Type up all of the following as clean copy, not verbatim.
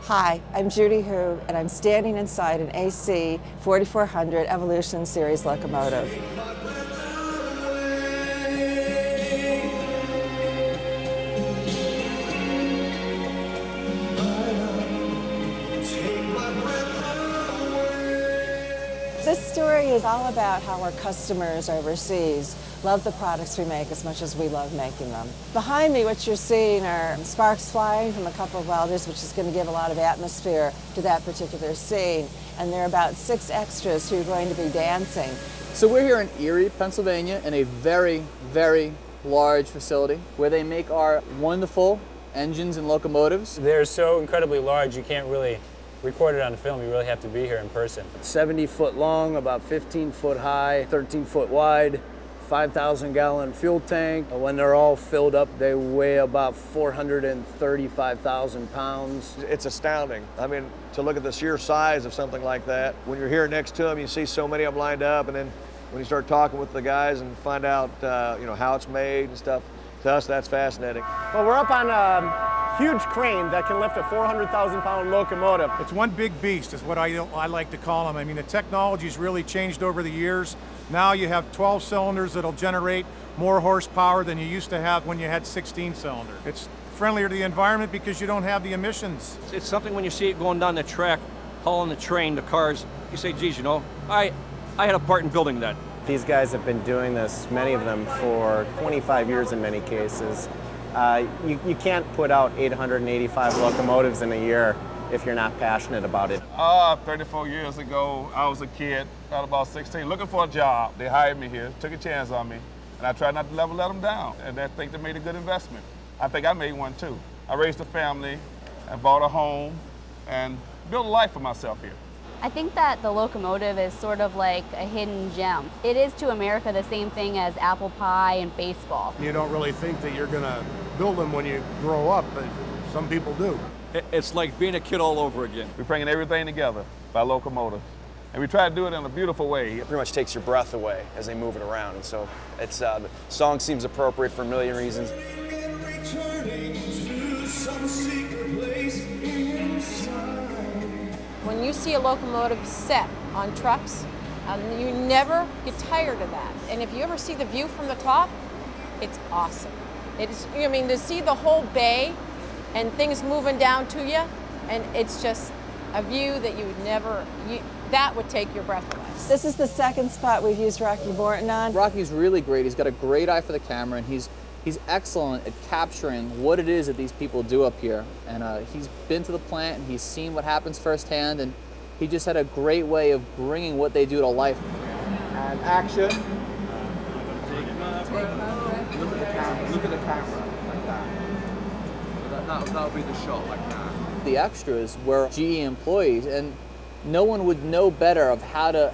Hi, I'm Judy Hu, and I'm standing inside an AC 4400 Evolution Series locomotive. This story is all about how our customers overseas love the products we make as much as we love making them. Behind me, what you're seeing are sparks flying from a couple of welders, which is going to give a lot of atmosphere to that particular scene. And there are about 6 extras who are going to be dancing. So we're here in Erie, Pennsylvania, in a very, very large facility where they make our wonderful engines and locomotives. They're so incredibly large, you can't really record it on film. You really have to be here in person. 70 foot long, about 15 foot high, 13 foot wide, 5,000 gallon fuel tank. When they're all filled up, they weigh about 435,000 pounds. It's astounding. I mean, to look at the sheer size of something like that. When you're here next to them, you see so many of them lined up, and then when you start talking with the guys and find out, how it's made and stuff, to us, that's fascinating. Well, we're up on a huge crane that can lift a 400,000 pound locomotive. It's one big beast is what I like to call them. I mean, the technology's really changed over the years. Now you have 12 cylinders that'll generate more horsepower than you used to have when you had 16 cylinders. It's friendlier to the environment because you don't have the emissions. It's something when you see it going down the track, hauling the train, the cars, you say, geez, I had a part in building that. These guys have been doing this, many of them, for 25 years in many cases. You can't put out 885 locomotives in a year if you're not passionate about it. 34 years ago, I was a kid, about 16, looking for a job. They hired me here, took a chance on me, and I tried not to let them down. And I think they made a good investment. I think I made one too. I raised a family, I bought a home, and built a life for myself here. I think that the locomotive is sort of like a hidden gem. It is to America the same thing as apple pie and baseball. You don't really think that you're going to build them when you grow up, but some people do. It's like being a kid all over again. We're bringing everything together by locomotive. And we try to do it in a beautiful way. It pretty much takes your breath away as they move it around. And so it's, the song seems appropriate for a million reasons. When you see a locomotive set on trucks, you never get tired of that. And if you ever see the view from the top, it's awesome. To see the whole bay and things moving down to you, and it's just a view that you would never, that would take your breath away. This is the second spot we've used Rocky Morton on. Rocky's really great. He's got a great eye for the camera, and he's excellent at capturing what it is that these people do up here. And he's been to the plant and he's seen what happens firsthand, and he just had a great way of bringing what they do to life. And action. Look at the camera like that. That'll be the shot like that. The extras were GE employees, and no one would know better of how to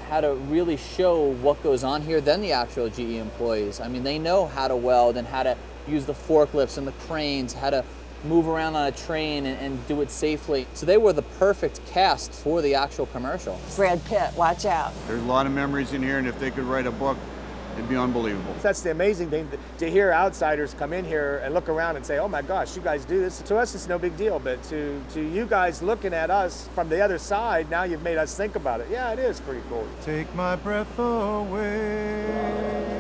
really show what goes on here than the actual GE employees. I mean, they know how to weld and how to use the forklifts and the cranes, how to move around on a train and do it safely. So they were the perfect cast for the actual commercial. Brad Pitt, watch out. There's a lot of memories in here, and if they could write a book, it'd be unbelievable. That's the amazing thing, to hear outsiders come in here and look around and say, oh my gosh, you guys do this. To us, it's no big deal, but to you guys looking at us from the other side, now you've made us think about it. Yeah, it is pretty cool. Take my breath away.